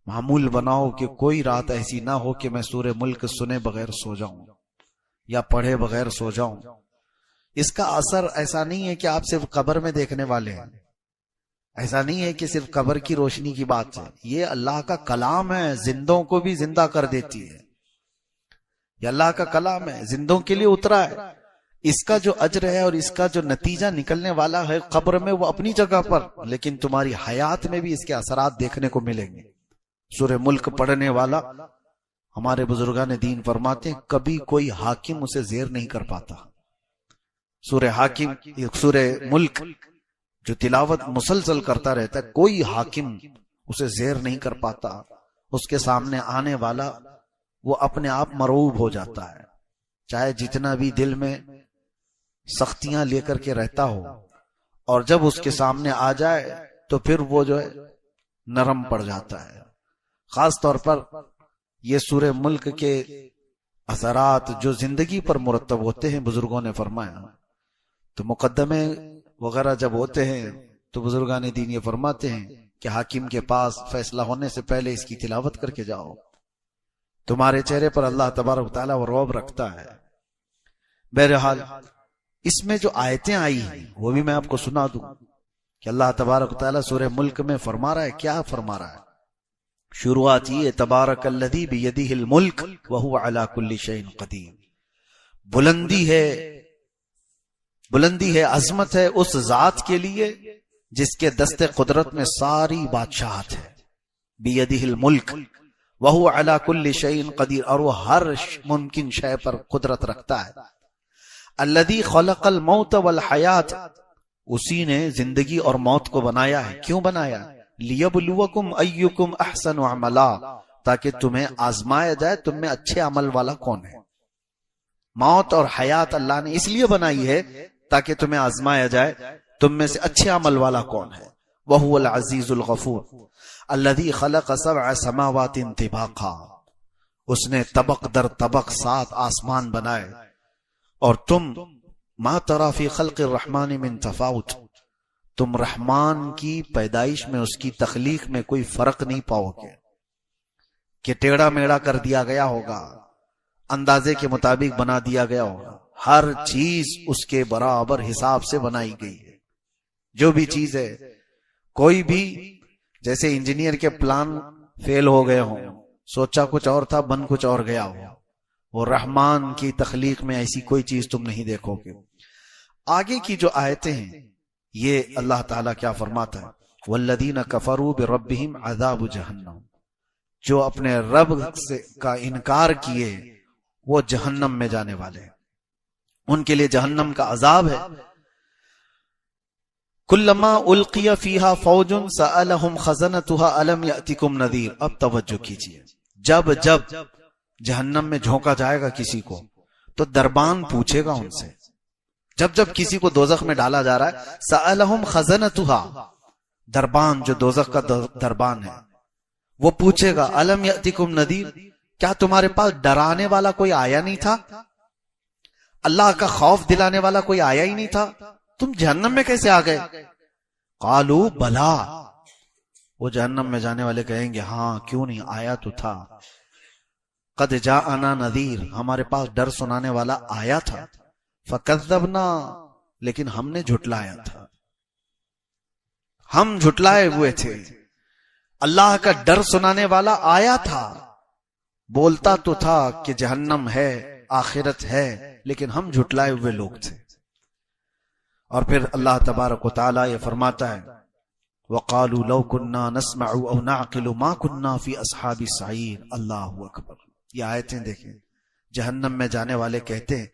معمول بناؤ کہ کوئی رات ایسی نہ ہو کہ میں سورہ ملک سنے بغیر سو جاؤں یا پڑھے بغیر سو جاؤں۔ اس کا اثر ایسا نہیں ہے کہ آپ صرف قبر میں دیکھنے والے ہیں، ایسا نہیں ہے کہ صرف قبر کی روشنی کی بات ہے، یہ اللہ کا کلام ہے، زندوں کو بھی زندہ کر دیتی ہے۔ یہ اللہ کا کلام ہے، زندوں کے لیے اترا ہے۔ اس کا جو اجر ہے اور اس کا جو نتیجہ نکلنے والا ہے قبر میں وہ اپنی جگہ پر، لیکن تمہاری حیات میں بھی اس کے اثرات دیکھنے کو ملیں گے۔ سورہ ملک پڑھنے والا، ہمارے بزرگان دین فرماتے ہیں، کبھی کوئی حاکم اسے زیر نہیں کر پاتا۔ سورہ ملک جو تلاوت مسلسل کرتا رہتا ہے، کوئی حاکم اسے زیر نہیں کر پاتا۔ اس کے سامنے آنے والا وہ اپنے آپ مرعوب ہو جاتا ہے، چاہے جتنا بھی دل میں سختیاں لے کر کے رہتا ہو، اور جب اس کے سامنے آ جائے تو پھر وہ جو ہے نرم پڑ جاتا ہے۔ خاص طور پر یہ سورہ ملک کے اثرات جو زندگی پر مرتب ہوتے ہیں، بزرگوں نے فرمایا، تو مقدمے وغیرہ جب ہوتے ہیں تو بزرگان دین یہ فرماتے ہیں کہ حاکم کے پاس فیصلہ ہونے سے پہلے اس کی تلاوت کر کے جاؤ، تمہارے چہرے پر اللہ تبارک و تعالیٰ وہ رعب رکھتا ہے۔ بہرحال اس میں جو آیتیں آئی ہیں وہ بھی میں آپ کو سنا دوں کہ اللہ تبارک و تعالیٰ سورہ ملک میں فرما رہا ہے، کیا فرما رہا ہے۔ شروعات یہ تبارک الذی بیدہ الملک وہو علی کل شیء قدیر، بلندی ہے، عظمت ہے اس ذات کے لیے جس کے دست قدرت میں ساری بادشاہت ہے۔ بیدہ الملک وہو علی کل شیء قدیر، اور وہ ہر ممکن شے پر قدرت رکھتا ہے۔ الذی خلق الموت والحیات، اسی نے زندگی اور موت کو بنایا ہے۔ کیوں بنایا؟ لیبلوکم ایکم احسن عملا، تاکہ تمہیں آزمایا جائے تم میں اچھے عمل والا کون ہے۔ موت اور حیات اللہ نے اس لیے بنائی ہے تاکہ تمہیں آزمایا جائے تم میں سے اچھے عمل والا کون ہے۔ وہو العزیز الغفور الذی خلق سبع سماوات طباقا، اس نے طبق در طبق 7 آسمان بنائے، اور تم ما تری فی خلق الرحمن من تفاوت، تم رحمان کی پیدائش میں، اس کی تخلیق میں کوئی فرق نہیں پاؤ گے کہ ٹیڑھا میڑا کر دیا گیا ہوگا، اندازے کے مطابق بنا دیا گیا ہوگا۔ ہر چیز اس کے برابر حساب سے بنائی گئی ہے۔ جو بھی چیز ہے، کوئی بھی جیسے انجینئر کے پلان فیل ہو گئے ہوں، سوچا کچھ اور تھا بن کچھ اور گیا ہو، وہ رحمان کی تخلیق میں ایسی کوئی چیز تم نہیں دیکھو گے۔ آگے کی جو آیتیں ہیں یہ اللہ تعالیٰ کیا فرماتا ہے، والذین کفروا بربہم عذاب جہنم، جو اپنے رب سے کا انکار کیے وہ جہنم میں جانے والے ہیں، ان کے لیے جہنم کا عذاب ہے۔ کلما القی فیہا فوج سألہم خزنتہا الم یأتکم نذیر۔ اب توجہ کیجئے، جب جہنم میں جھونکا جائے گا کسی کو تو دربان پوچھے گا ان سے، جب کسی کو دوزخ میں ڈالا جا رہا ہے، سألہم خزنتہا، دربان جو دوزخ کا دربان ہے وہ پوچھے گا، الم یأتکم نذیر، کیا تمہارے پاس ڈرانے والا کوئی آیا نہیں تھا، اللہ کا خوف دلانے والا کوئی آیا ہی نہیں تھا، تم جہنم میں کیسے آ گئے؟ قالوا بلا، وہ جہنم میں جانے والے کہیں گے ہاں کیوں نہیں، آیا تو تھا۔ قد جاءنا نذیر، ہمارے پاس ڈر سنانے والا آیا تھا، فکذبنا، لیکن ہم نے جھٹلایا تھا، ہم جھٹلائے ہوئے تھے۔ اللہ کا ڈر سنانے والا آیا تھا، بولتا تو تھا کہ جہنم ہے، آخرت ہے، لیکن ہم جھٹلائے ہوئے لوگ تھے۔ اور پھر اللہ تبارک و تعالیٰ یہ فرماتا ہے، وَقَالُوا لَوْ كُنَّا نَسْمَعُ أَوْ نَعْقِلُ مَا كُنَّا فِي أَصْحَابِ السَّعِيرِ۔ اللہ اکبر، یہ آیتیں دیکھیں، جہنم میں جانے والے کہتے ہیں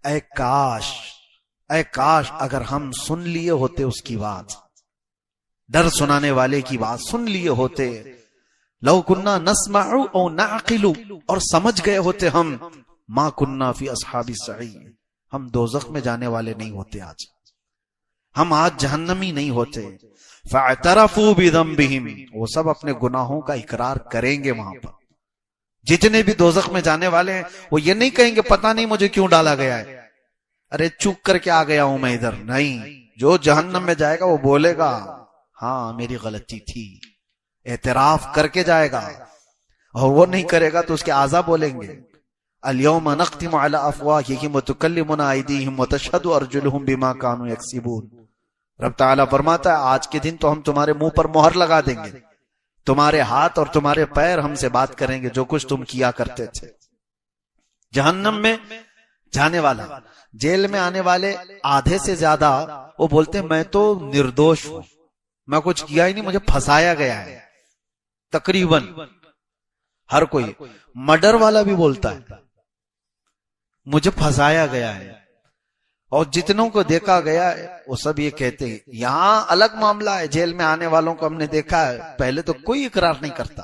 اے کاش اگر ہم سن لیے ہوتے اس کی بات، ڈر سنانے والے کی بات سن لیے ہوتے، لو کننا نسمع او نعقل، اور سمجھ گئے ہوتے ہم، ما کننا فی اصحاب السعیر، ہم دوزخ میں جانے والے نہیں ہوتے، ہم آج جہنمی نہیں ہوتے۔ فاعترفوا بذنبہم، وہ سب اپنے گناہوں کا اقرار کریں گے وہاں پر۔ جتنے بھی دوزخ میں جانے والے ہیں وہ یہ نہیں کہیں گے پتہ نہیں مجھے کیوں ڈالا گیا ہے، ارے چوک کر کے آ گیا ہوں میں ادھر، نہیں، جو جہنم میں جائے گا وہ بولے گا ہاں میری غلطی تھی، اعتراف کر کے جائے گا، اور وہ نہیں کرے گا تو اس کے اعضاء بولیں گے الیوم نختم علی افواہہم وتکلمنا ایدیہم وتشہد ارجلہم بما کانوا یکسبون۔ رب تعالیٰ فرماتا ہے آج کے دن تو ہم تمہارے منہ پر مہر لگا دیں گے، تمہارے ہاتھ اور تمہارے پیر ہم سے بات کریں گے جو کچھ تم کیا کرتے تھے۔ جہنم میں جانے والا، جیل میں آنے والے آدھے سے زیادہ وہ بولتے ہیں میں تو نردوش ہوں، میں کچھ کیا ہی نہیں، مجھے پھنسایا گیا ہے۔ تقریباً ہر کوئی، مرڈر والا بھی بولتا ہے مجھے پھنسایا گیا ہے، اور جتنوں کو دیکھا گیا ہے وہ سب یہ کہتے ہیں۔ یہاں الگ معاملہ ہے، جیل میں آنے والوں کو ہم نے دیکھا ہے پہلے تو کوئی اقرار نہیں کرتا،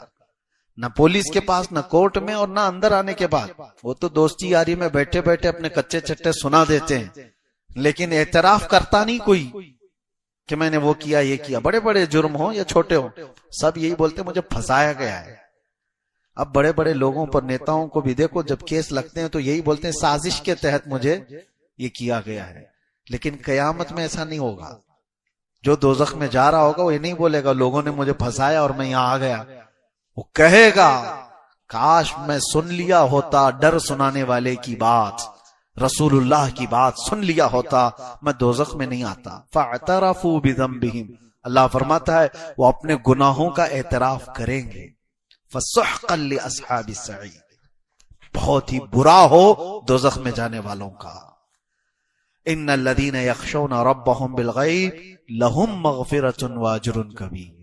نہ پولیس کے پاس، نہ کورٹ میں، اور نہ اندر آنے کے بعد، وہ تو دوستی یاری میں بیٹھے بیٹھے اپنے کچے چٹے سنا دیتے ہیں، لیکن اعتراف کرتا نہیں کوئی کہ میں نے وہ کیا یہ کیا، بڑے بڑے جرم ہوں یا چھوٹے ہوں، سب یہی بولتے مجھے پھنسایا گیا ہے۔ اب بڑے بڑے لوگوں پر، نیتاؤں کو بھی دیکھو جب کیس لگتے ہیں تو یہی بولتے ہیں سازش کے تحت مجھے یہ کیا گیا ہے، لیکن قیامت میں ایسا نہیں ہوگا۔ جو دوزخ میں جا رہا ہوگا وہ یہ نہیں بولے گا لوگوں نے مجھے پھنسایا اور میں یہاں آ گیا، وہ کہے گا کاش میں سن لیا ہوتا ڈر سنانے والے کی بات، رسول اللہ کی بات سن لیا ہوتا، میں دوزخ میں نہیں آتا۔ فاعترفوا بذنبہم، اللہ فرماتا ہے وہ اپنے گناہوں کا اعتراف کریں گے۔ فسحقا لاصحاب السعیر، بہت ہی برا ہو دوزخ میں جانے والوں کا۔ ان الذین یخشون ربهم بالغیب لہم مغفرۃ واجر کبیر،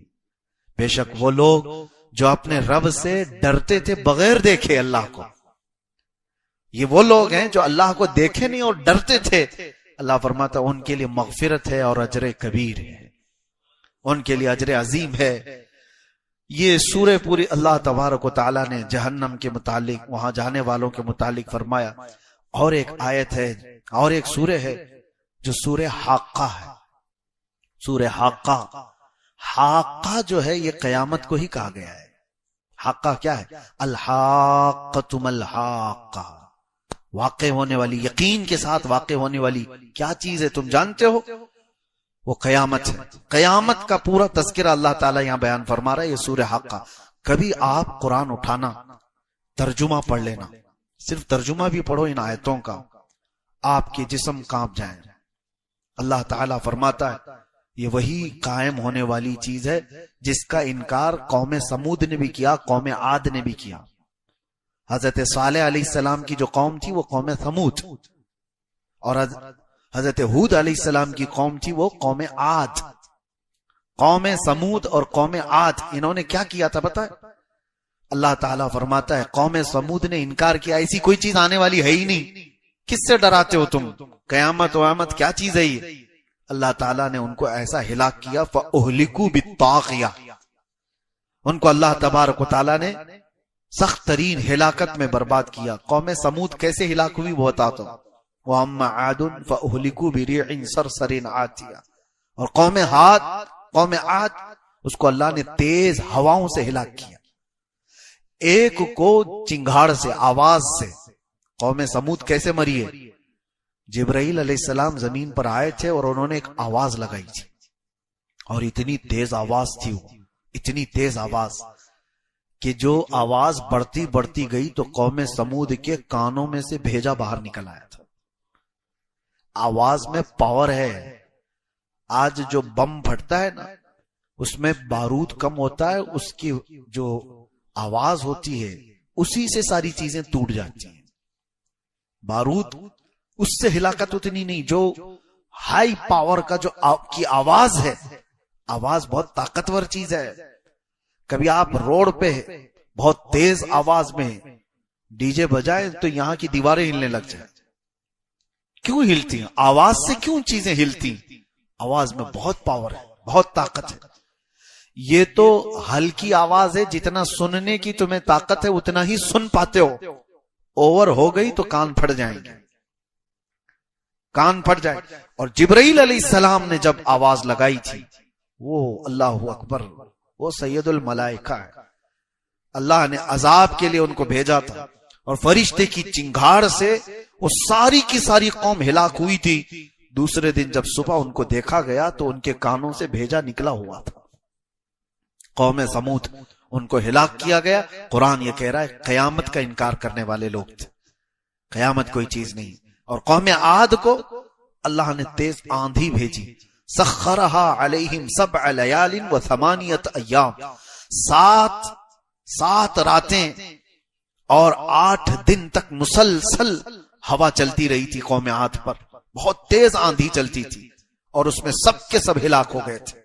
بے شک وہ لوگ جو اپنے رب سے ڈرتے تھے بغیر دیکھے اللہ کو، یہ وہ لوگ ہیں جو اللہ کو دیکھے نہیں اور ڈرتے تھے، اللہ فرماتا ان کے لیے مغفرت ہے اور اجر کبیر ہے، ان کے لیے اجر عظیم ہے۔ یہ سورہ پوری اللہ تبارک و تعالیٰ نے جہنم کے متعلق، وہاں جانے والوں کے متعلق فرمایا۔ اور ایک آیت ہے اور ایک سورہ ہے جو سورہ حاقہ ہے، سورہ حاقہ۔ حاقہ جو ہے یہ قیامت کو ہی کہا گیا ہے۔ حاقہ کیا ہے؟ الحاقۃ ما الحاقہ، واقع ہونے والی، یقین کے ساتھ واقع ہونے والی کیا چیز ہے تم جانتے ہو؟ وہ قیامت ہے۔ قیامت کا پورا تذکرہ اللہ تعالیٰ یہاں بیان فرما رہا ہے، یہ سورہ حاقہ۔ کبھی آپ قرآن اٹھانا، ترجمہ پڑھ لینا، صرف ترجمہ بھی پڑھو ان آیتوں کا، آپ کے جسم کانپ جائیں۔ اللہ تعالیٰ فرماتا ہے یہ وہی قائم ہونے والی چیز ہے جس کا انکار قوم سمود نے بھی کیا، قوم عاد نے بھی کیا۔ حضرت صالح علیہ السلام کی جو قوم تھی وہ قوم سمود، اور حضرت ہود علیہ السلام کی قوم تھی وہ قوم عاد۔ قوم سمود اور قوم عاد انہوں نے کیا کیا تھا پتہ ہے؟ اللہ تعالیٰ فرماتا ہے قوم سمود نے انکار کیا، ایسی کوئی چیز آنے والی ہے ہی نہیں، کس سے ڈراتے ہو تم؟ قیامت وامت کیا چیز ہے یہ؟ اللہ تعالیٰ نے ان کو ایسا ہلاک کیا، فَأُهْلِكُوا بِالطَّاغِيَةِ، ان کو اللہ تبارک و تعالیٰ نے سخت ترین ہلاکت میں برباد کیا۔ قوم سمود کیسے ہلاک ہوئی وہ بتاتا ہوں۔ وَأَمَّا عَادٌ فَأُهْلِكُوا بِرِيحٍ صَرْصَرٍ عَاتِيَةٍ، اور قوم عاد اس کو اللہ نے تیز ہواؤں سے ہلاک کیا، ایک کو چنگھاڑ سے، آواز سے۔ قوم سمود کیسے مری ہے؟ جبرائیل علیہ السلام زمین پر آئے تھے اور انہوں نے ایک آواز لگائی تھی، اور اتنی تیز آواز تھی وہ، اتنی تیز آواز کہ جو آواز بڑھتی گئی تو قوم سمود کے کانوں میں سے بھیجا باہر نکل آیا تھا۔ آواز میں پاور ہے۔ آج جو بم پھٹتا ہے نا اس میں بارود کم ہوتا ہے، اس کی جو آواز ہوتی ہے اسی سے ساری چیزیں ٹوٹ جاتی ہیں۔ بارود اس سے ہلاکت اتنی نہیں، جو ہائی پاور کا جو کی آواز ہے، آواز بہت طاقتور چیز ہے۔ کبھی آپ روڈ پہ بہت تیز آواز میں ڈی جے بجائے تو یہاں کی دیواریں ہلنے لگ جائیں۔ کیوں ہلتی ہیں؟ آواز سے کیوں چیزیں ہلتی؟ آواز میں بہت پاور ہے، بہت طاقت ہے۔ یہ تو ہلکی آواز ہے، جتنا سننے کی تمہیں طاقت ہے اتنا ہی سن پاتے ہو، اوور ہو گئی تو کان پھٹ جائیں گے، کان پھٹ جائے۔ اور جبرائیل علیہ السلام نے جب آواز لگائی تھی، وہ اللہ اکبر، وہ سید الملائکہ ہے، اللہ نے عذاب کے لیے ان کو بھیجا تھا، اور فرشتے کی چنگھاڑ سے وہ ساری کی ساری قوم ہلاک ہوئی تھی۔ دوسرے دن جب صبح ان کو دیکھا گیا تو ان کے کانوں سے بھیجا نکلا ہوا تھا۔ قوم سمود ان کو ہلاک کیا گیا. قرآن یہ کہہ رہا ہے قیامت کا انکار کرنے والے لوگ تھے, قیامت کوئی چیز نہیں. اور قوم عاد کو اللہ نے تیز آندھی بھیجی, سخرها علیہم 7 لیال و 8 ایام, 7 راتیں اور 8 دن تک مسلسل ہوا چلتی رہی تھی قوم عاد پر, بہت تیز آندھی چلتی تھی اور اس میں سب کے سب ہلاک ہو گئے تھے.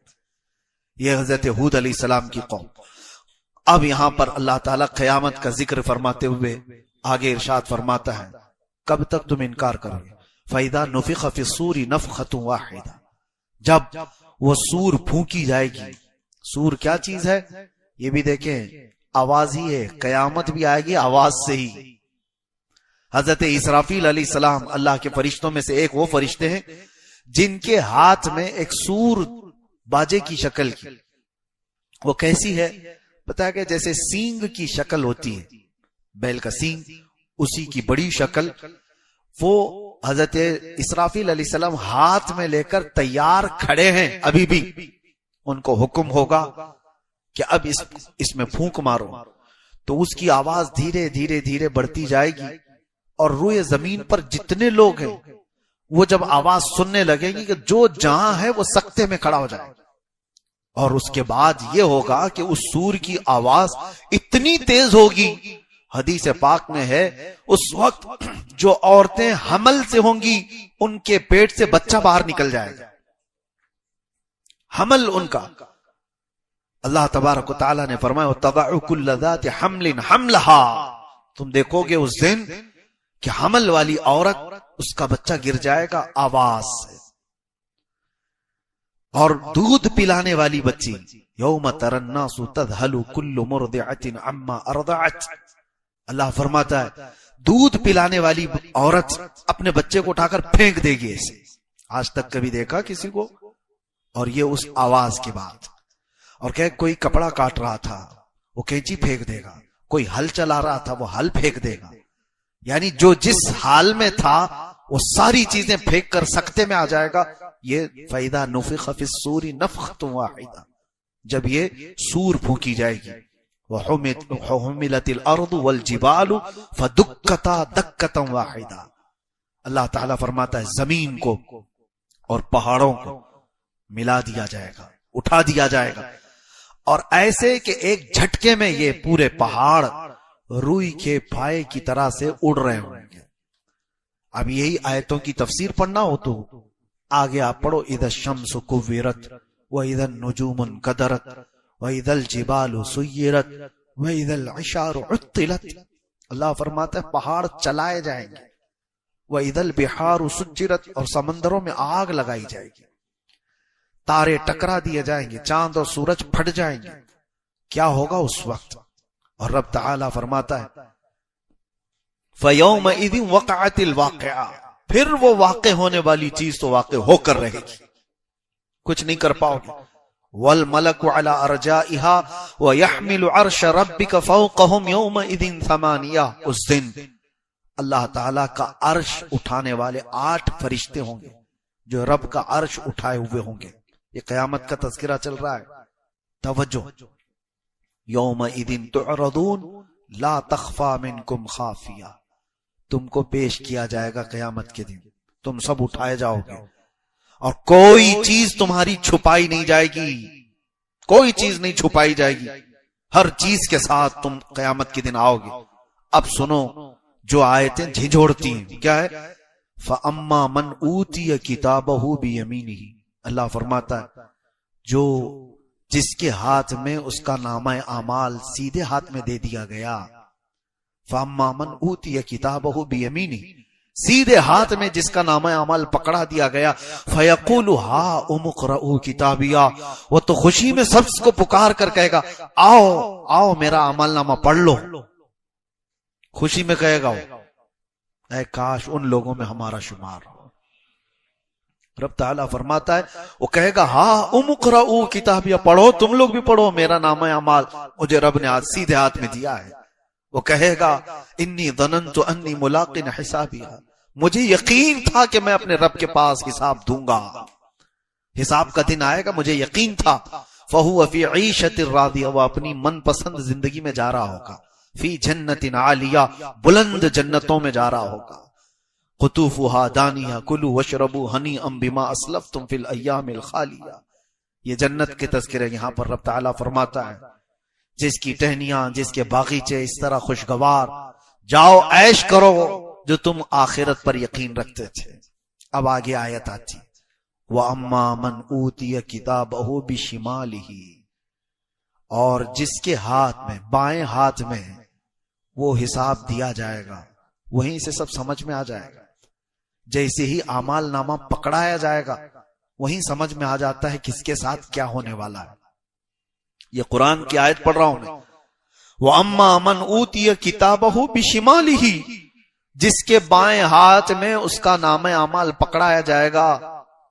یہ حضرت ہود علیہ السلام کی قوم. اب یہاں پر اللہ تعالیٰ قیامت کا ذکر فرماتے ہوئے آگے ارشاد فرماتا ہے کب تک تم انکار کرو گے. فَإِذَا نُفِخَ فِي الصُّورِ نَفْخَةٌ وَاحِدَةٌ, جب وہ سور پھونکی جائے گی. سور کیا چیز ہے یہ بھی دیکھیں, آواز ہی ہے, قیامت بھی آئے گی آواز سے ہی. حضرت اسرافیل علیہ السلام اللہ کے فرشتوں میں سے ایک وہ فرشتے ہیں جن کے ہاتھ میں ایک سور باجے کی شکل کی. وہ کیسی ہے پتا ہے کہ جیسے سینگ کی شکل ہوتی ہے, بیل کا سینگ, اسی کی بڑی شکل. وہ حضرت اسرافیل علیہ السلام ہاتھ میں لے کر تیار کھڑے ہیں ابھی بھی. ان کو حکم ہوگا کہ اب اس میں پھونک مارو, تو اس کی آواز دھیرے دھیرے دھیرے بڑھتی جائے گی اور روئے زمین پر جتنے لوگ ہیں وہ جب آواز سننے لگے گی کہ جو جہاں ہے وہ سکتے میں کھڑا ہو جائے. اور اس کے بعد یہ ہوگا کہ اس سور کی آواز اتنی تیز ہوگی, حدیث پاک میں ہے اس وقت جو عورتیں حمل سے ہوں گی ان کے پیٹ سے بچہ باہر نکل جائے گا, حمل ان کا. اللہ تبارک و تعالی نے فرمایا وَتَضَعُ كُلَّ ذَاتِ حَمْلٍ حَمْلَهَا, تم دیکھو گے اس دن کہ حمل والی عورت اس کا بچہ گر جائے گا آواز سے. اور دودھ پلانے والی بچی یوم تری الناس تذہل کل مرضعۃ عما ارضعت, اللہ فرماتا ہے دودھ پلانے والی عورت اپنے بچے کو اٹھا کر پھینک دے گی ایسے. آج تک کبھی دیکھا کسی کو؟ اور یہ اس آواز کے بعد. اور کہ کوئی کپڑا کاٹ رہا تھا وہ کینچی پھینک دے گا, کوئی ہل چلا رہا تھا وہ ہل پھینک دے گا. یعنی جو جس حال میں تھا وہ ساری چیزیں پھینک کر سکتے میں آ جائے گا. یہ فَإِذَا نُفِخَ فِي الصُّورِ نَفْخَةٌ وَاحِدَةٌ, جب یہ سور پھونکی جائے گی. وَحُمِلَتِ الْأَرْضُ وَالْجِبَالُ فَدُكَّتَا دَكَّةً وَاحِدَةً, اللہ تعالیٰ فرماتا ہے زمین کو اور پہاڑوں کو ملا دیا جائے گا, اٹھا دیا جائے گا, اور ایسے کہ ایک جھٹکے میں یہ پورے پہاڑ روئی کے پائے کی طرح سے اڑ رہے ہوں گے. اب یہی آیتوں کی تفسیر پڑھنا ہو تو آگے آپ پڑھو اذا الشمس کورت واذا النجوم انکدرت واذا الجبال سیرت واذا العشار عطلت. اللہ فرماتا ہے پہاڑ چلائے جائیں گے, واذا البحار سجرت, اور سمندروں میں آگ لگائی جائے گی, تارے ٹکرا دیے جائیں گے, چاند اور سورج پھٹ جائیں گے. کیا ہوگا اس وقت؟ اور رب تعالیٰ فرماتا ہے فَيَوْمَئِذٍ وَقَعَتِ الْوَاقِعَةُ, پھر وہ واقع ہونے والی چیز تو واقع ہو کر رہے گی, کچھ نہیں کر پاؤ گے. وَالْمَلَكُ عَلَىٰ أَرْجَائِهَا وَيَحْمِلُ عَرْشَ رَبِّكَ فَوْقَهُمْ يَوْمَئِذٍ ثَمَانِيَةٌ, اس دن اللہ تعالیٰ کا عرش اٹھانے والے 8 فرشتے ہوں گے جو رب کا عرش اٹھائے ہوئے ہوں گے. یہ قیامت کا تذکرہ چل رہا ہے. توجہ, یومئذ تعرضون لا تخفى منکم خافیہ, تم کو پیش کیا جائے گا قیامت کے دن, تم سب اٹھائے جاؤ گے اور کوئی چیز تمہاری چھپائی نہیں جائے گی, کوئی چیز نہیں چھپائی جائے گی, ہر چیز کے ساتھ تم قیامت کے دن آؤ گے. اب سنو جو آیتیں جھنجھوڑتی ہیں, کیا ہے؟ فَأَمَّا مَنْ أُوتِيَ كِتَابَهُ بِيَمِينِهِ, اللہ فرماتا ہے جو جس کے ہاتھ میں اس کا نامہ اعمال سیدھے ہاتھ میں دے دیا گیا. فَأَمَّا مَنْ أُوتِيَ كِتَابَهُ بِيَمِينِهِ, سیدھے ہاتھ میں جس کا نامہ اعمال پکڑا دیا گیا. فَيَقُولُ هَا اُمُقْرَؤُ كِتَابِيَا, وہ تو خوشی میں سب کو پکار کر کہے گا آؤ آؤ میرا عمل نامہ پڑھ لو, خوشی میں کہے گا. اے کاش ان لوگوں میں ہمارا شمار ہو. رب تعالیٰ فرماتا ہے وہ کہے گا ہاں اقرؤ کتابیہ, پڑھو تم لوگ بھی پڑھو, میرا نامہ اعمال مجھے رب نے آج سیدھے ہاتھ میں دیا ہے. وہ کہے گا انی ظننت انی ملاق حسابیہ, مجھے یقین تھا کہ میں اپنے رب کے پاس حساب دوں گا, حساب کا دن آئے گا, مجھے یقین تھا. فہو فی عیشۃ راضیہ، وہ اپنی من پسند زندگی میں جا رہا ہوگا، فی جنت عالیہ، بلند جنتوں میں جا رہا ہوگا، قطوفہا دانیہ، کلوا واشربوا ہنیئا بما اسلفتم فی الایام الخالیہ۔ یہ جنت کے تذکرے یہاں پر رب تعالیٰ فرماتا ہے، جس کی ٹہنیاں، جس کے باغیچے اس طرح خوشگوار، جاؤ عیش کرو جو تم آخرت پر یقین رکھتے تھے۔ اب آگے آیت آتی، وَأَمَّا مَنْ أُوتِيَ كِتَابَهُ بِشِمَالِهِ، اور جس کے ہاتھ میں، بائیں ہاتھ میں وہ حساب دیا جائے گا، وہیں سے سب سمجھ میں آ جائے گا۔ جیسے ہی اعمال نامہ پکڑایا جائے گا، وہیں سمجھ میں آ جاتا ہے کس کے ساتھ کیا ہونے والا ہے۔ یہ قرآن کی آیت پڑھ رہا ہوں میں، وَأَمَّا مَنْ أُوتِيَ كِتَابَهُ بِشِمَالِهِ، جس کے بائیں ہاتھ میں اس کا نام اعمال پکڑایا جائے گا،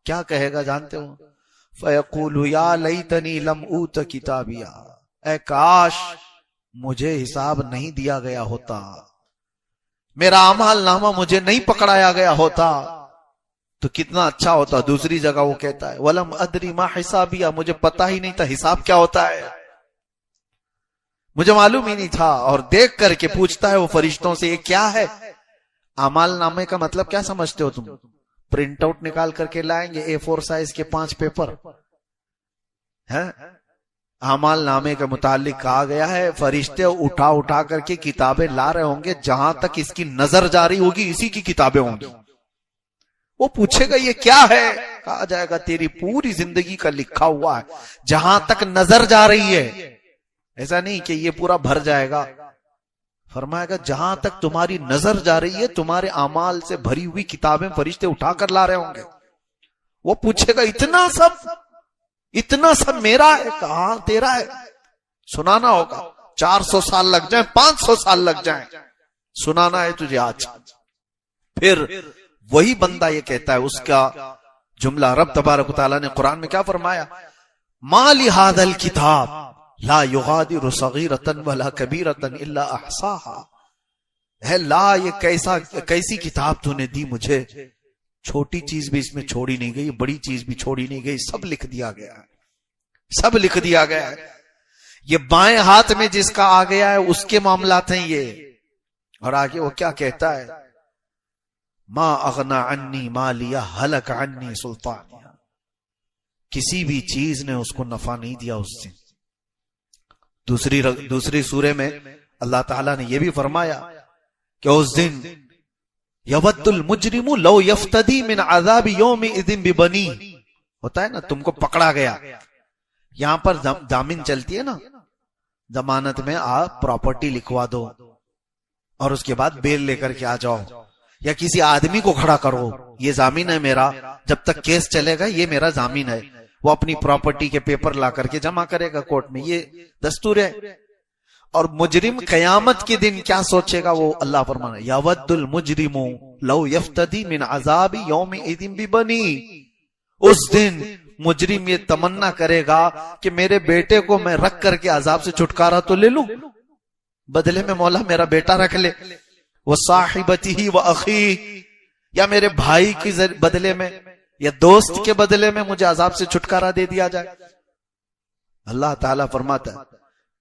کیا کہے گا جانتے ہو؟ فَيَقُولُ يَا لَيْتَنِي لَمْ أُوتَ كِتَابِيَا، اے کاش مجھے حساب نہیں دیا گیا ہوتا، میرا اعمال نامہ مجھے نہیں پکڑایا گیا ہوتا تو کتنا اچھا ہوتا۔ دوسری جگہ وہ کہتا ہے وَلَمْ أَدْرِ مَا حِسَابِيَا، مجھے پتہ ہی نہیں تھا حساب کیا ہوتا ہے، مجھے معلوم ہی نہیں تھا۔ اور دیکھ کر کے پوچھتا ہے وہ فرشتوں سے، یہ کیا ہے؟ اعمال نامے کا مطلب کیا سمجھتے ہو تم؟ پرنٹ آؤٹ نکال کر کے لائیں گے A4 سائز کے 5 پیپر ہیں؟ اعمال نامے کے متعلق کہا گیا ہے فرشتے اٹھا اٹھا کر کے کتابیں لا رہے ہوں گے، جہاں تک اس کی نظر جاری ہوگی اسی کی کتابیں ہوں گی۔ وہ پوچھے گا یہ کیا ہے؟ کہا جائے گا تیری پوری زندگی کا لکھا ہوا ہے، جہاں تک نظر جا رہی ہے۔ ایسا نہیں کہ یہ پورا بھر جائے گا، فرمائے گا جہاں تک تمہاری نظر جا رہی ہے تمہارے اعمال سے بھری ہوئی کتابیں فرشتے اٹھا کر لا رہے ہوں گے۔ وہ پوچھے گا اتنا سب میرا ہے؟ کہاں تیرا ہے؟ سنانا ہوگا، 400 سال لگ جائیں، 500 سال لگ جائیں، سنانا ہے تجھے آج۔ پھر وہی بندہ یہ کہتا ہے، اس کا جملہ رب تبارک و تعالیٰ نے قرآن میں کیا فرمایا؟ مَا لِهَذَا الْكِتَابِ لا یغادر صغیرۃ ولا کبیرۃ الا احصاها، ہے لا یہ کیسی کتاب تو نے دی مجھے، چھوٹی چیز بھی اس میں چھوڑی نہیں گئی، بڑی چیز بھی چھوڑی نہیں گئی، سب لکھ دیا گیا ہے، سب لکھ دیا گیا ہے۔ یہ بائیں ہاتھ میں جس کا آ گیا ہے اس کے معاملات ہیں یہ۔ اور آگے وہ کیا کہتا ہے؟ ما اغنی عنی مالیہ ہلک عنی سلطانیہ، کسی بھی چیز نے اس کو نفع نہیں دیا اس دن۔ دوسری سورے میں اللہ تعالیٰ نے یہ بھی فرمایا کہ اس دن یود المجرم لو یفتدی من عذاب یومئذ ببنی، ہوتا ہے نا تم کو پکڑا گیا، یہاں پر ضامن چلتی ہے نا، ضمانت میں آپ پراپرٹی لکھوا دو اور اس کے بعد بیل لے کر کے آ جاؤ، یا کسی آدمی کو کھڑا کرو، یہ ضامن ہے میرا، جب تک کیس چلے گا یہ میرا ضامن ہے، وہ اپنی پراپرٹی کے پیپر لا کر کے جمع کرے گا کورٹ میں، یہ دستور ہے۔ اور مجرم قیامت کے دن کیا سوچے گا؟ وہ اللہ فرمانا یود المجرم لو یفتدی من عذاب یومئذ ببنی، اس دن مجرم یہ تمنا کرے گا کہ میرے بیٹے کو میں رکھ کر کے عذاب سے چھٹکارا تو لے لوں، بدلے میں مولا میرا بیٹا رکھ لے، وہ صاحبتہ و اخی، یا میرے بھائی کی بدلے میں یا دوست کے بدلے میں مجھے عذاب سے چھٹکارا دے دیا جائے۔ اللہ تعالیٰ فرماتا ہے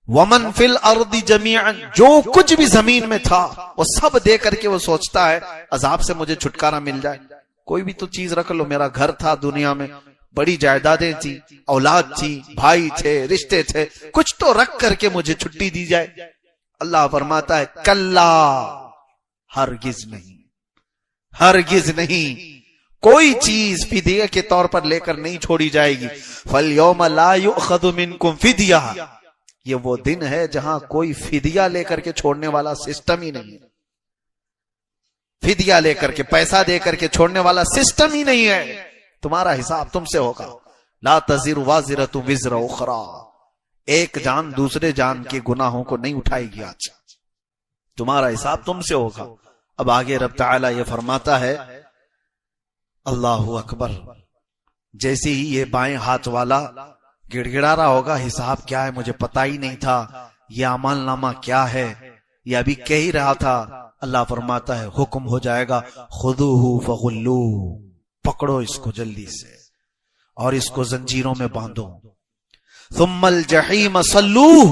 وَمَن فِي الْأَرْضِ جَمِيعًا، جو کچھ بھی زمین میں تھا وہ سب دے کر کے وہ سوچتا ہے عذاب سے مجھے چھٹکارا مل جائے۔ کوئی بھی تو چیز رکھ لو، میرا گھر تھا دنیا میں، بڑی جائیدادیں تھی، اولاد تھی، بھائی تھے، رشتے تھے، کچھ تو رکھ کر کے مجھے چھٹی دی جائے۔ اللہ فرماتا ہے کلا، ہرگز نہیں، ہرگز نہیں، کوئی چیز فدیہ کے طور پر لے کر نہیں چھوڑی جائے گی۔ فَالْيَوْمَ لَا يُؤْخَذُ مِنْكُمْ فِدْيَةٌ، یہ وہ دن ہے جہاں کوئی فدیہ لے کر کے چھوڑنے والا سسٹم ہی نہیں ہے، فدیہ لے کر کے پیسہ دے کر کے چھوڑنے والا سسٹم ہی نہیں ہے، تمہارا حساب تم سے ہوگا۔ لا تزر وازرۃ وزر اخرى، ایک جان دوسرے جان کے گناہوں کو نہیں اٹھائے گی، آج تمہارا حساب تم سے ہوگا۔ اب آگے رب تعالیٰ یہ فرماتا ہے اللہ اکبر، جیسے ہی یہ بائیں ہاتھ والا گڑ گڑا رہا ہوگا حساب کیا ہے مجھے پتا ہی نہیں تھا، یہ عمل نامہ کیا ہے، یہ ابھی کہہ ہی رہا تھا، اللہ فرماتا ہے حکم ہو جائے گا خذوہ فغلوہ، پکڑو اس کو جلدی سے اور اس کو زنجیروں میں باندھو، ثم الجحیم صلوہ،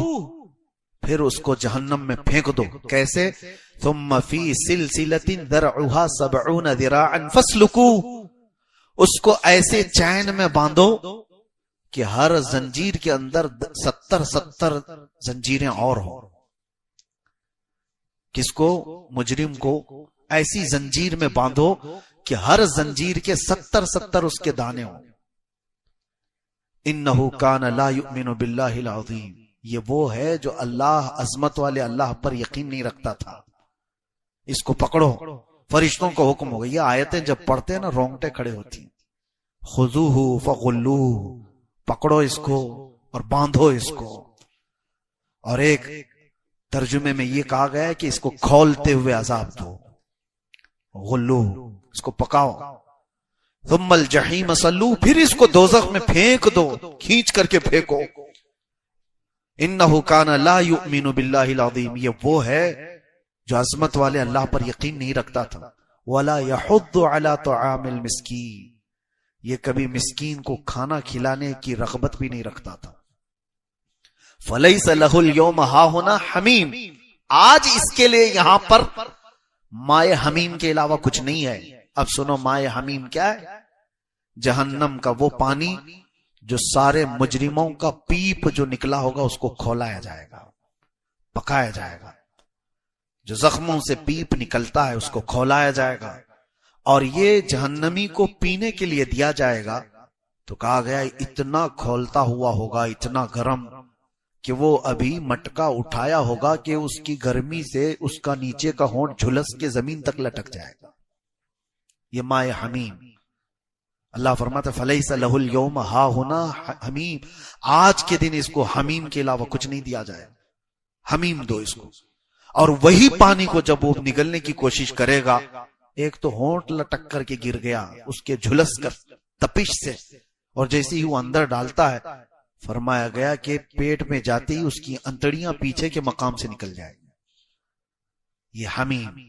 پھر اس کو جہنم میں پھینک دو. کیسے؟ ثم فی سلسلۃ ذرعها 70 ذراعا فاسلکوہ، اس کو ایسے چین میں باندھو کہ ہر زنجیر کے اندر 70 زنجیریں اور ہوں. کس کو؟ مجرم کو ایسی زنجیر میں باندھو کہ ہر زنجیر کے 70 اس کے دانے ہوں. انہ کان لا یؤمن باللہ العظیم، یہ وہ ہے جو اللہ، عظمت والے اللہ پر یقین نہیں رکھتا تھا. اس کو پکڑو. فرشتوں کو حکم ہو گیا. یہ آیتیں جب پڑھتے ہیں نا رونگٹے کھڑے ہوتی ہیں. خذوہ فغلوہ، پکڑو اس کو اور باندھو اس کو. اور ایک ترجمے میں یہ کہا گیا ہے کہ اس کو کھولتے ہوئے عذاب دو. غلو، اس کو پکاؤ. ثم الجحیم صلو، پھر اس کو دوزخ میں پھینک دو، کھینچ کر کے پھینکو. انہ کان لا یؤمن باللہ العظیم، یہ وہ ہے جو عظمت والے اللہ پر یقین نہیں رکھتا تھا. ولا یحض علی طعام المسکین، یہ کبھی مسکین کو کھانا کھلانے کی رغبت بھی نہیں رکھتا تھا. فلیس لہ اليوم ہاہنا حمیم، آج اس کے لیے یہاں پر مائے حمیم کے علاوہ کچھ نہیں ہے. اب سنو مائے حمیم کیا ہے؟ جہنم کا وہ پانی جو سارے مجرموں کا پیپ جو نکلا ہوگا اس کو کھولایا جائے گا، پکایا جائے گا. جو زخموں سے پیپ نکلتا ہے اس کو کھولایا جائے گا، اور یہ جہنمی کو پینے کے لیے دیا جائے گا. تو کہا گیا اتنا کھولتا ہوا ہوگا، اتنا گرم کہ وہ ابھی مٹکا اٹھایا ہوگا کہ اس کی گرمی سے اس کا نیچے کا ہونٹ جھلس کے زمین تک لٹک جائے گا. یہ مائے حمیم. اللہ فرماتا فلیس لہ اليوم ہاہنا حمیم، آج کے دن اس کو حمیم کے علاوہ کچھ نہیں دیا جائے. حمیم دو اس کو. اور وہی پانی کو جب وہ نگلنے کی کوشش کرے گا، ایک تو ہونٹ لٹک کر کے گر گیا اس کے جھلس کر تپش سے، اور جیسے ہی وہ اندر ڈالتا ہے فرمایا گیا کہ پیٹ میں جاتے ہی اس کی انتڑیاں پیچھے کے مقام سے نکل جائے گی. یہ حمیم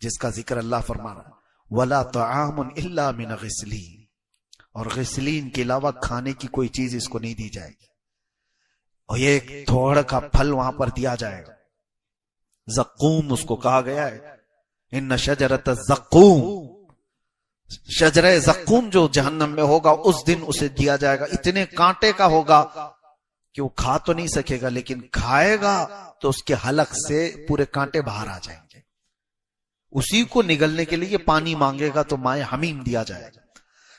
جس کا ذکر اللہ فرما رہا ہے. ولا طعام الا من غسلین، اور غسلین کے علاوہ کھانے کی کوئی چیز اس کو نہیں دی جائے گی. اور یہ ایک تھوڑ کا پھل وہاں پر دیا جائے گا. زقوم اس کو کہا گیا ہے. ان شجرۃ الزقوم، شجرہ زقوم جو جہنم میں ہوگا اس دن اسے دیا جائے گا. اتنے کانٹے کا ہوگا کہ وہ کھا تو نہیں سکے گا، لیکن کھائے گا تو اس کے حلق سے پورے کانٹے باہر آ جائیں گے. اسی کو نگلنے کے لیے پانی مانگے گا تو مائے حمیم دیا جائے گا.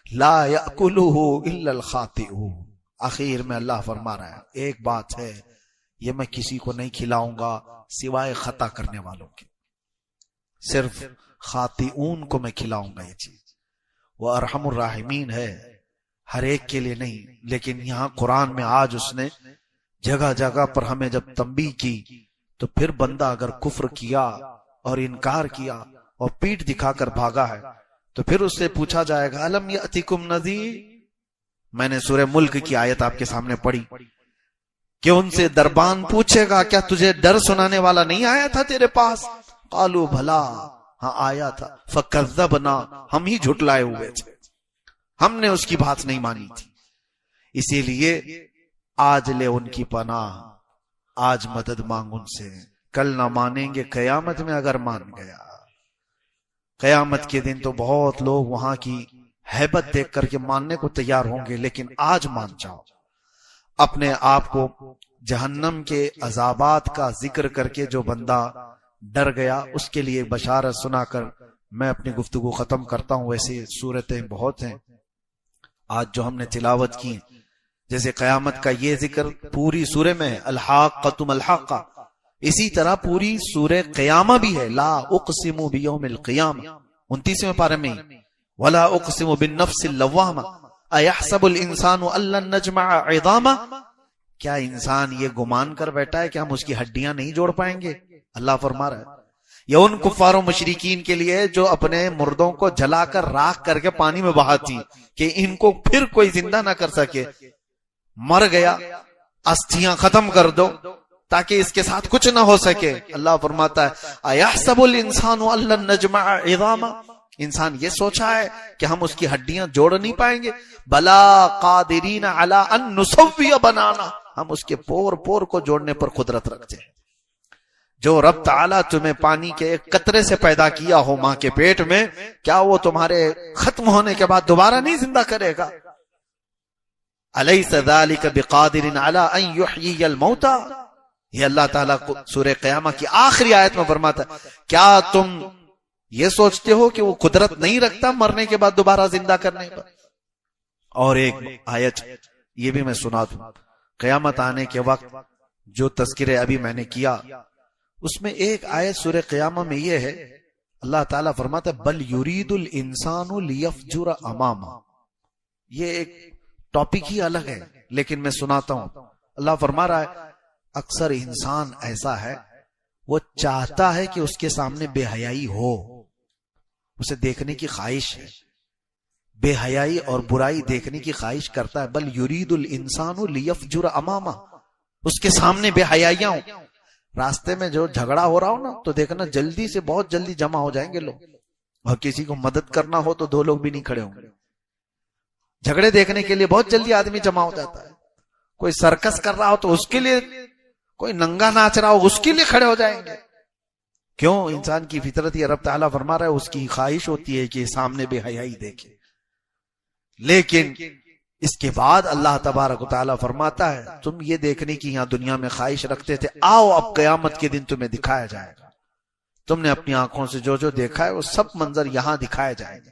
لا یأکلہ الا الخاطئون، آخر میں اللہ فرما رہا ہے ایک بات ہے، یہ میں کسی کو نہیں کھلاؤں گا سوائے خطا کرنے والوں کے. صرف خاطئون کو میں کھلاؤں گا یہ چیز. وہ ارحم الراحمین ہے، ہر ایک کے لیے نہیں. لیکن یہاں قرآن میں آج اس نے جگہ جگہ پر ہمیں جب تنبیہ کی تو پھر بندہ اگر کفر کیا اور انکار کیا اور پیٹھ دکھا کر بھاگا ہے تو پھر اس سے پوچھا جائے گا الم یأتکم نذیر. میں نے سورہ ملک کی آیت آپ کے سامنے پڑھی کہ ان سے دربان پوچھے گا کیا تجھے ڈر سنانے والا نہیں آیا تھا تیرے پاس؟ قالوا بھلا، ہاں آیا تھا. فکذبنا، ہم ہی جھٹلائے ہوئے تھے، ہم نے اس کی بات نہیں مانی تھی. اسی لیے آج لے ان کی پناہ، آج مدد مانگ ان سے. کل نہ مانیں گے قیامت میں اگر مان گیا. قیامت کے دن تو بہت لوگ وہاں کی ہیبت دیکھ کر کے ماننے کو تیار ہوں گے، لیکن آج مان جاؤ. اپنے آپ کو جہنم کے عذابات کا ذکر کر کے جو بندہ ڈر گیا اس کے لیے بشارت سنا کر میں اپنی گفتگو ختم کرتا ہوں. ویسے صورتیں بہت ہیں آج جو ہم نے تلاوت کی، جیسے قیامت کا یہ ذکر پوری سورہ میں ہے، الحاقۃ ملحقہ. اسی طرح پوری سورہ قیامہ بھی ہے، لا اقسم بیوم القیامہ 29ویں پارے میں. ولا اقسم بالنفس اللوامہ ایحسب الانسان ان لن نجمع عظامہ. کیا انسان یہ گمان کر بیٹھا ہے کہ ہم اس کی ہڈیاں نہیں جوڑ پائیں گے؟ اللہ فرما رہا ہے یہ ان کفار و مشرکین کے لیے جو اپنے مردوں کو جلا کر راکھ کر کے پانی میں بہاتی کہ ان کو پھر کوئی زندہ نہ کر سکے. مر گیا، استھیاں ختم کر دو تاکہ اس کے ساتھ کچھ نہ ہو سکے. اللہ فرماتا ہے ایحسب الانسان ان لن نجمع عظامہ، انسان یہ سوچا ہے کہ ہم اس کی ہڈیاں جوڑ نہیں پائیں گے؟ بلا قادرین علی ان نسوی بنانا، ہم اس کے پور پور کو جوڑنے پر قدرت رکھتے ہیں۔ جو رب تعالیٰ تمہیں پانی کے ایک قطرے سے پیدا کیا ہو ماں کے پیٹ میں، کیا وہ تمہارے ختم ہونے کے بعد دوبارہ نہیں زندہ کرے گا؟ الیس ذالک بقادر علی ان یحیی الموتى، یہ اللہ تعالیٰ کو سورہ قیامہ کی آخری آیت میں فرماتا ہے، کیا تم یہ سوچتے ہو کہ وہ قدرت نہیں رکھتا مرنے کے بعد دوبارہ زندہ کرنے پر؟ اور ایک آیت یہ بھی میں سنا دوں، قیامت آنے کے وقت جو تذکرے ابھی میں نے کیا اس میں ایک آیت سورہ قیامہ میں یہ ہے، اللہ تعالیٰ فرماتا ہے بل یرید الانسان لیفجر امامہ، یہ ایک ٹاپک ہی الگ ہے لیکن میں سناتا ہوں۔ اللہ فرما رہا ہے اکثر انسان ایسا ہے وہ چاہتا ہے کہ اس کے سامنے بے حیائی ہو، اسے دیکھنے کی خواہش ہے، بے حیائی اور برائی دیکھنے کی خواہش کرتا ہے۔ بل یرید الانسان لیفجر امامہ، اس کے سامنے بے حیائیاں ہوں۔ راستے میں جو جھگڑا ہو رہا ہو نا تو دیکھنا جلدی سے بہت جلدی جمع ہو جائیں گے لوگ، اور کسی کو مدد کرنا ہو تو دو لوگ بھی نہیں کھڑے ہوں گے۔ جھگڑے دیکھنے کے لیے بہت جلدی آدمی جمع ہو جاتا ہے، کوئی سرکس کر رہا ہو تو اس کے لیے، کوئی ننگا ناچ رہا ہو اس کے لیے کھڑے ہو جائیں گے۔ کیوں؟ انسان کی فطرت یہ رب تعالیٰ فرما رہا ہے اس کی خواہش ہوتی ہے کہ سامنے بے حیائی دیکھے، لیکن اس کے بعد اللہ تبارک و تعالیٰ فرماتا ہے تم یہ دیکھنے کی یہاں دنیا میں خواہش رکھتے تھے، آؤ اب قیامت کے دن تمہیں دکھایا جائے گا، تم نے اپنی آنکھوں سے جو جو دیکھا ہے وہ سب منظر یہاں دکھائے جائیں گے۔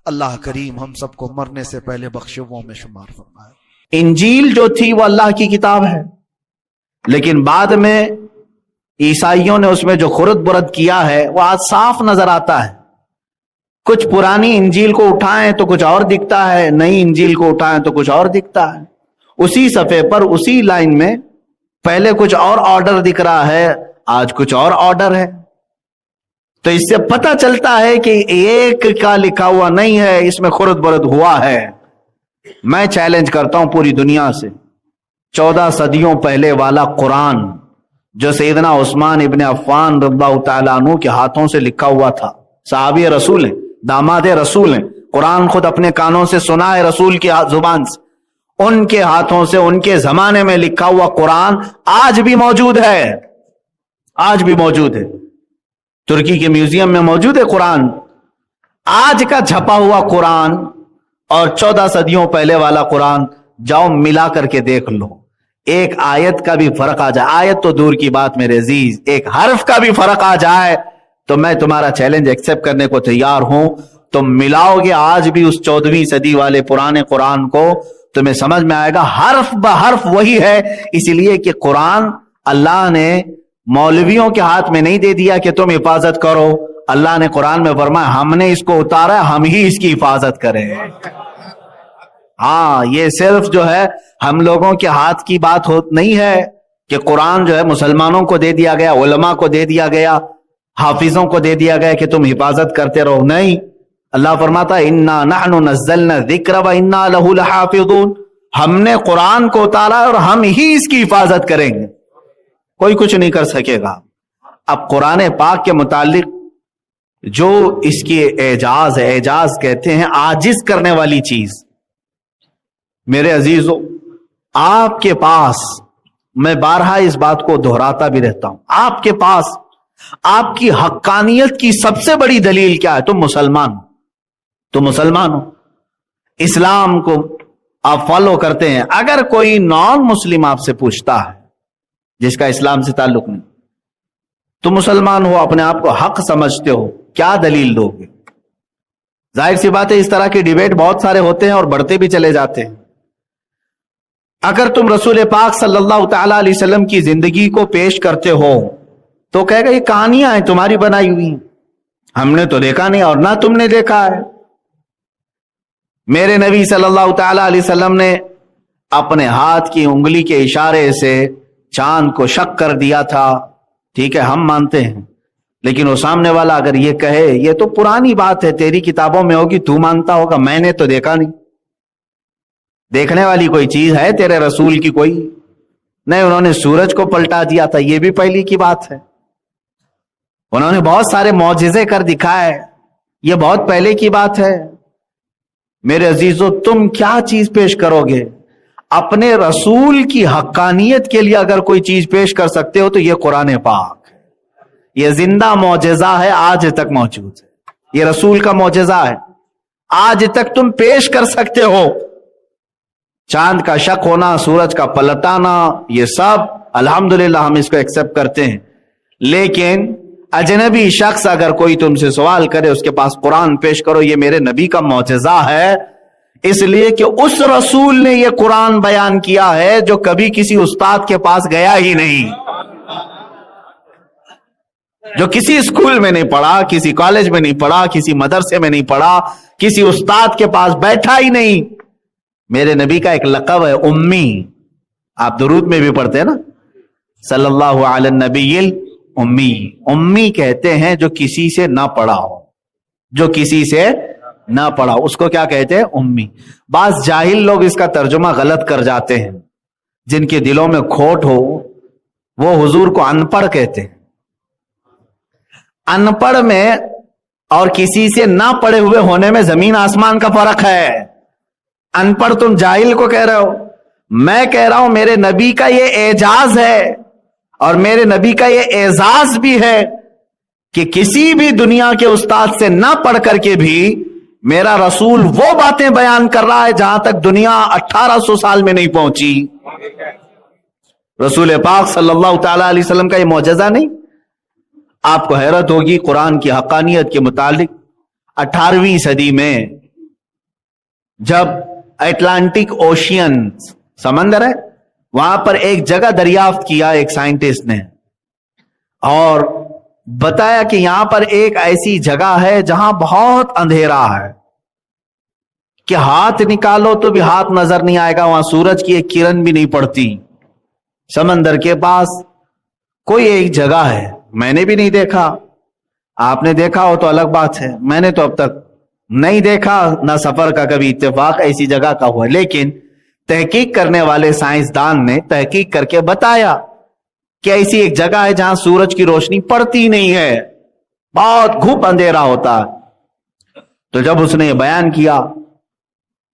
اللہ کریم ہم سب کو مرنے سے پہلے بخشووں میں شمار فرمائے۔ انجیل جو تھی وہ اللہ کی کتاب ہے، لیکن بعد میں عیسائیوں نے اس میں جو خرد برد کیا ہے وہ آج صاف نظر آتا ہے۔ کچھ پرانی انجیل کو اٹھائیں تو کچھ اور دکھتا ہے، نئی انجیل کو اٹھائیں تو کچھ اور دکھتا ہے۔ اسی صفحے پر اسی لائن میں پہلے کچھ اور آرڈر دکھ رہا ہے، آج کچھ اور آرڈر ہے۔ تو اس سے پتہ چلتا ہے کہ ایک کا لکھا ہوا نہیں ہے، اس میں خرد برد ہوا ہے۔ میں چیلنج کرتا ہوں پوری دنیا سے، 14 صدیوں پہلے والا قرآن جو سیدنا عثمان ابن عفان رضی اللہ تعالیٰ عنہ کے ہاتھوں سے لکھا ہوا تھا، صحابی رسول ہیں، داماد رسول ہیں، قرآن خود اپنے کانوں سے سنا ہے رسول کی زبان سے، ان کے ہاتھوں سے ان کے زمانے میں لکھا ہوا قرآن آج بھی موجود ہے، آج بھی موجود ہے۔ ترکی کے میوزیم میں موجود ہے قرآن۔ آج کا چھپا ہوا قرآن اور 14 صدیوں پہلے والا قرآن جاؤ ملا کر کے دیکھ لو، ایک آیت کا بھی فرق آ جائے، آیت تو دور کی بات میرے عزیز، ایک حرف کا بھی فرق آ جائے تو میں تمہارا چیلنج ایکسپٹ کرنے کو تیار ہوں۔ تم ملاؤ گے آج بھی اس 14ویں صدی والے پرانے قرآن کو، تمہیں سمجھ میں آئے گا حرف بحرف وہی ہے، اس لیے کہ قرآن اللہ نے مولویوں کے ہاتھ میں نہیں دے دیا کہ تم حفاظت کرو، اللہ نے قرآن میں فرمایا ہم نے اس کو اتارا، ہم ہی اس کی حفاظت کریں۔ ہاں، یہ صرف جو ہے ہم لوگوں کے ہاتھ کی بات نہیں ہے کہ قرآن جو ہے مسلمانوں کو دے دیا گیا، علماء کو دے دیا گیا، حافظوں کو دے دیا گیا کہ تم حفاظت کرتے رہو، نہیں۔ اللہ فرماتا ہے انا نحن نزلنا الذکر وانا لہ لحافظون، ہم نے قرآن کو اتارا اور ہم ہی اس کی حفاظت کریں گے، کوئی کچھ نہیں کر سکے گا۔ اب قرآن پاک کے متعلق جو اس کی اعجاز ہے، اعجاز کہتے ہیں عاجز کرنے والی چیز۔ میرے عزیزو، آپ کے پاس، میں بارہا اس بات کو دہراتا بھی رہتا ہوں، آپ کے پاس آپ کی حقانیت کی سب سے بڑی دلیل کیا ہے؟ تم مسلمان ہو، تم مسلمان ہو، اسلام کو آپ فالو کرتے ہیں۔ اگر کوئی نان مسلم آپ سے پوچھتا ہے جس کا اسلام سے تعلق نہیں، تم مسلمان ہو، اپنے آپ کو حق سمجھتے ہو، کیا دلیل دو گے؟ ظاہر سی بات ہے اس طرح کے ڈیبیٹ بہت سارے ہوتے ہیں اور بڑھتے بھی چلے جاتے ہیں۔ اگر تم رسول پاک صلی اللہ تعالی علیہ وسلم کی زندگی کو پیش کرتے ہو تو کہے گا یہ کہانیاں ہیں تمہاری بنائی ہوئی، ہم نے تو دیکھا نہیں اور نہ تم نے دیکھا ہے۔ میرے نبی صلی اللہ تعالی علیہ وسلم نے اپنے ہاتھ کی انگلی کے اشارے سے چاند کو شق کر دیا تھا، ٹھیک ہے ہم مانتے ہیں، لیکن وہ سامنے والا اگر یہ کہے یہ تو پرانی بات ہے، تیری کتابوں میں ہوگی، تو مانتا ہوگا، میں نے تو دیکھا نہیں۔ دیکھنے والی کوئی چیز ہے تیرے رسول کی کوئی نہیں؟ انہوں نے سورج کو پلٹا دیا تھا، یہ بھی پہلی کی بات ہے۔ انہوں نے بہت سارے معجزے کر دکھائے، یہ بہت پہلے کی بات ہے. میرے عزیزو، تم کیا چیز پیش کرو گے؟ اپنے رسول کی حقانیت کے لیے اگر کوئی چیز پیش کر سکتے ہو تو یہ قرآن پاک ہے. یہ زندہ معجزہ ہے، آج تک موجود ہے. یہ رسول کا معجزہ ہے، آج تک تم پیش کر سکتے ہو. چاند کا شق ہونا، سورج کا پلٹانا، یہ سب الحمدللہ ہم اس کو ایکسپٹ کرتے ہیں. لیکن اجنبی شخص اگر کوئی تم سے سوال کرے، اس کے پاس قرآن پیش کرو، یہ میرے نبی کا معجزہ ہے، اس لیے کہ اس رسول نے یہ قرآن بیان کیا ہے جو کبھی کسی استاد کے پاس گیا ہی نہیں، جو کسی اسکول میں نہیں پڑھا، کسی کالج میں نہیں پڑھا، کسی مدرسے میں نہیں پڑھا، کسی استاد کے پاس بیٹھا ہی نہیں. میرے نبی کا ایک لقب ہے امی. آپ درود میں بھی پڑھتے ہیں نا، صلی اللہ علی النبی امی. امی کہتے ہیں جو کسی سے نہ پڑھا ہو، جو کسی سے نہ پڑھا، اس کو کیا کہتے ہیں؟ امی. بعض جاہل لوگ اس کا ترجمہ غلط کر جاتے ہیں، جن کے دلوں میں کھوٹ ہو وہ حضور کو ان پڑھ کہتے ہیں. ان پڑھ میں اور کسی سے نہ پڑھے ہوئے ہونے میں زمین آسمان کا فرق ہے. ان پڑھ تم جاہل کو کہہ رہے ہو، میں کہہ رہا ہوں میرے نبی کا یہ اعجاز ہے اور میرے نبی کا یہ اعزاز بھی ہے کہ کسی بھی دنیا کے استاد سے نہ پڑھ کر کے بھی میرا رسول وہ باتیں بیان کر رہا ہے جہاں تک دنیا 1800 سال میں نہیں پہنچی. رسول پاک صلی اللہ تعالی علیہ وسلم کا یہ معجزہ نہیں؟ آپ کو حیرت ہوگی قرآن کی حقانیت کے متعلق. 18ویں صدی میں جب اٹلانٹک اوشین سمندر ہے، وہاں پر ایک جگہ دریافت کیا ایک سائنٹسٹ نے، اور بتایا کہ یہاں پر ایک ایسی جگہ ہے جہاں بہت اندھیرا ہے کہ ہاتھ نکالو تو بھی ہاتھ نظر نہیں آئے گا، وہاں سورج کی ایک کرن بھی نہیں پڑتی. سمندر کے پاس کوئی ایک جگہ ہے، میں نے بھی نہیں دیکھا، آپ نے دیکھا ہو تو الگ بات ہے، میں نے تو اب تک نہیں دیکھا، نہ سفر کا کبھی اتفاق ایسی جگہ کا ہوا. لیکن تحقیق کرنے والے سائنسدان نے تحقیق کر کے بتایا کہ ایسی ایک جگہ ہے جہاں سورج کی روشنی پڑتی نہیں ہے، بہت گھوپ اندھیرا ہوتا ہے. تو جب اس نے یہ بیان کیا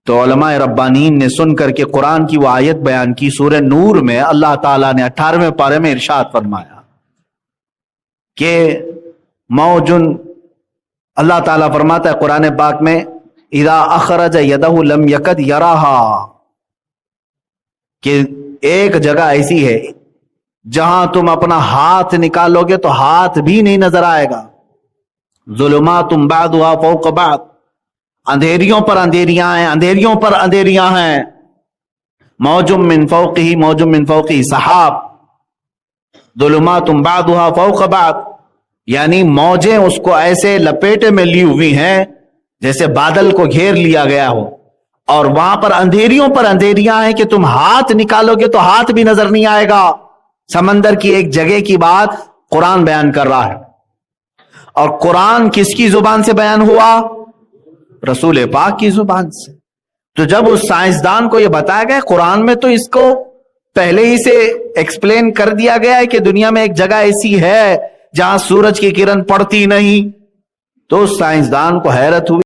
تو علماء ربانیین نے سن کر کے قرآن کی وہ آیت بیان کی. سورہ نور میں اللہ تعالیٰ نے 18ویں پارے میں ارشاد فرمایا کہ موجن، اللہ تعالیٰ فرماتا ہے قرآن پاک میں، اذا اخرج یدہ لم یکد یراہا، کہ ایک جگہ ایسی ہے جہاں تم اپنا ہاتھ نکالو گے تو ہاتھ بھی نہیں نظر آئے گا. ظلمات بعضها فوق بعض، اندھیریوں پر اندھیریاں ہیں، اندھیریوں پر اندھیریاں ہیں. موجم من فوقہ، موجم من فوقہ سحاب، ظلمات بعضها فوق بعض، یعنی موجیں اس کو ایسے لپیٹے میں لی ہوئی ہیں جیسے بادل کو گھیر لیا گیا ہو، اور وہاں پر اندھیریوں پر اندھیریاں ہیں کہ تم ہاتھ نکالو گے تو ہاتھ بھی نظر نہیں آئے گا. سمندر کی ایک جگہ کی بات قرآن بیان کر رہا ہے. اور قرآن کس کی زبان سے بیان ہوا؟ رسول پاک کی زبان سے. تو جب اس سائنسدان کو یہ بتایا گیا قرآن میں، تو اس کو پہلے ہی سے ایکسپلین کر دیا گیا ہے کہ دنیا میں ایک جگہ ایسی ہے جہاں سورج کی کرن پڑتی نہیں. تو اس سائنسدان کو حیرت ہوئی.